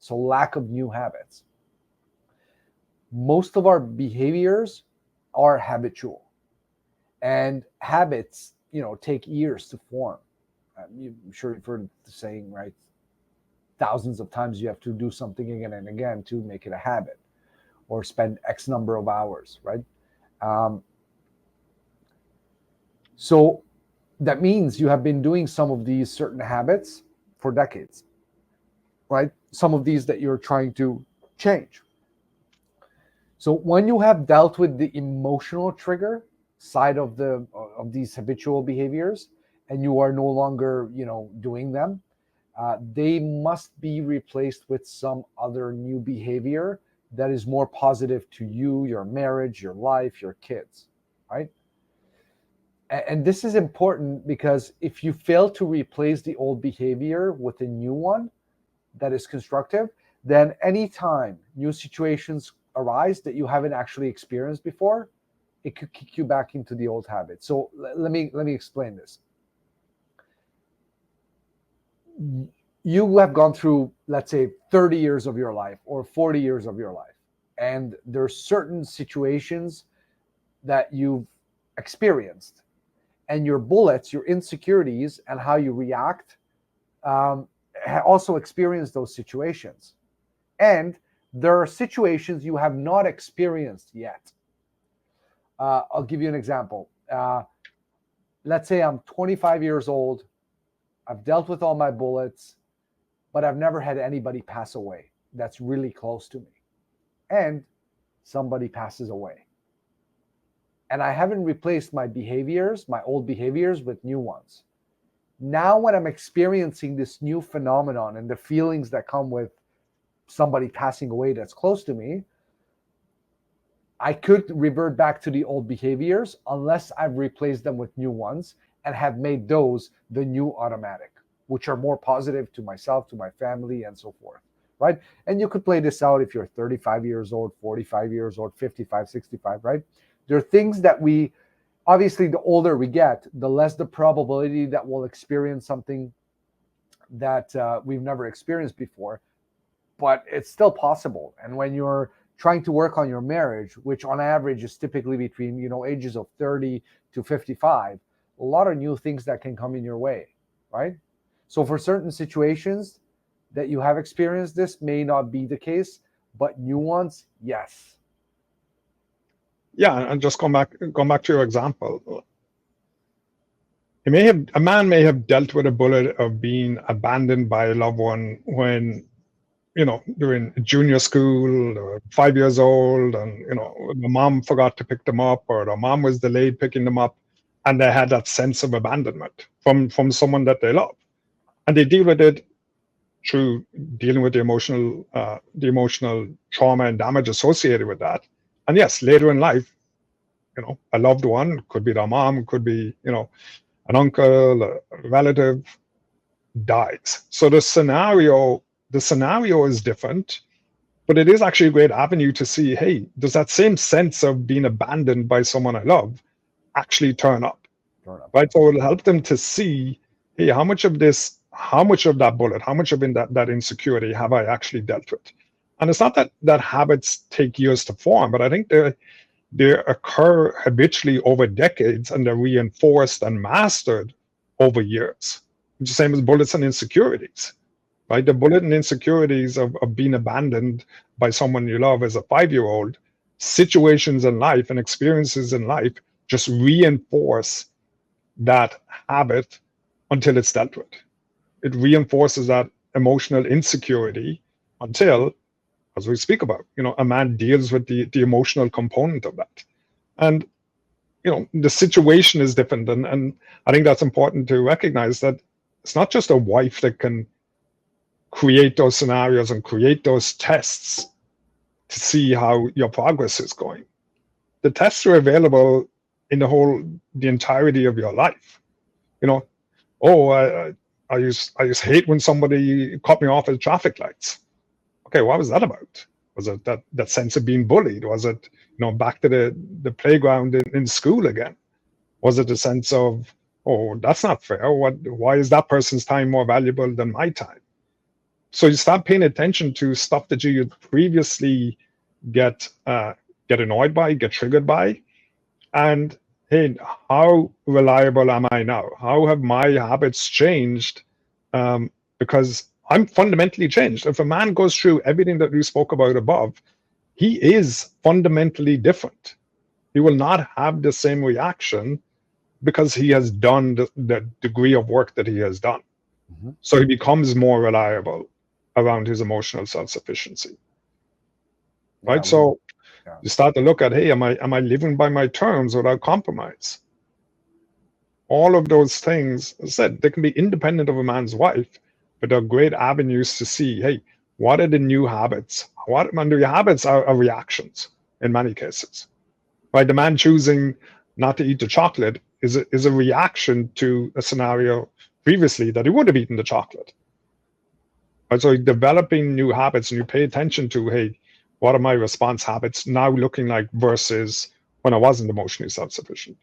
So lack of new habits. Most of our behaviors are habitual, and habits, take years to form. I'm sure you've heard the saying, right? Thousands of times you have to do something again and again to make it a habit, or spend X number of hours, right? Um, so that means you have been doing some of these certain habits for decades, right? Some of these that you're trying to change. So when you have dealt with the emotional trigger side of these habitual behaviors, and you are no longer, doing them, they must be replaced with some other new behavior that is more positive to you, your marriage, your life, your kids, right? And this is important because if you fail to replace the old behavior with a new one that is constructive, then anytime new situations arise that you haven't actually experienced before, it could kick you back into the old habit. So let me explain this. You have gone through, let's say, 30 years of your life or 40 years of your life, and there's certain situations that you've experienced, and your bullets, your insecurities, and how you react also experience those situations. And there are situations you have not experienced yet. I'll give you an example. Let's say I'm 25 years old. I've dealt with all my bullets, but I've never had anybody pass away that's really close to me. And somebody passes away. And I haven't replaced my behaviors, my old behaviors, with new ones. Now, when I'm experiencing this new phenomenon and the feelings that come with somebody passing away that's close to me, I could revert back to the old behaviors unless I've replaced them with new ones and have made those the new automatic, which are more positive to myself, to my family, and so forth, right? And you could play this out if you're 35 years old, 45 years old, 55, 65, right? There are things that obviously, the older we get, the less the probability that we'll experience something that we've never experienced before, but it's still possible. And when you're trying to work on your marriage, which on average is typically between, ages of 30 to 55, a lot of new things that can come in your way, right? So for certain situations that you have experienced, this may not be the case, but new ones, yes. Yeah, and just going back to your example, a man may have dealt with a bullet of being abandoned by a loved one when, during junior school, or 5 years old, and the mom forgot to pick them up, or the mom was delayed picking them up, and they had that sense of abandonment from someone that they love, and they deal with it through dealing with the emotional trauma and damage associated with that. And yes, later in life, a loved one, could be their mom, could be, an uncle, a relative, dies. So the scenario is different, but it is actually a great avenue to see, hey, does that same sense of being abandoned by someone I love actually turn up? Right? So it'll help them to see, hey, how much of that bullet, how much of that insecurity have I actually dealt with? And it's not that habits take years to form, but I think they occur habitually over decades, and they're reinforced and mastered over years. It's the same as bullets and insecurities, right? The bullet and insecurities of being abandoned by someone you love as a 5-year-old, situations in life and experiences in life just reinforce that habit until it's dealt with. It reinforces that emotional insecurity until, as we speak about, a man deals with the emotional component of that. And, the situation is different. And I think that's important to recognize, that it's not just a wife that can create those scenarios and create those tests to see how your progress is going. The tests are available in the entirety of your life. I used to hate when somebody cut me off at traffic lights. Okay, what was that about? Was it that sense of being bullied? Was it, back to the playground in school again? Was it a sense of, oh, that's not fair? Why is that person's time more valuable than my time? So you start paying attention to stuff that you previously get annoyed by, get triggered by, and hey, how reliable am I now? How have my habits changed? Because I'm fundamentally changed. If a man goes through everything that we spoke about above, he is fundamentally different. He will not have the same reaction because he has done the degree of work that he has done. Mm-hmm. So he becomes more reliable around his emotional self-sufficiency. Right? So you start to look at, hey, am I living by my terms without compromise? All of those things, as I said, they can be independent of a man's wife, but they're great avenues to see, hey, what are the new habits? And the habits are reactions in many cases. Right? The man choosing not to eat the chocolate is a reaction to a scenario previously that he would have eaten the chocolate. Right? So developing new habits, and you pay attention to, hey, what are my response habits now looking like versus when I wasn't emotionally self-sufficient?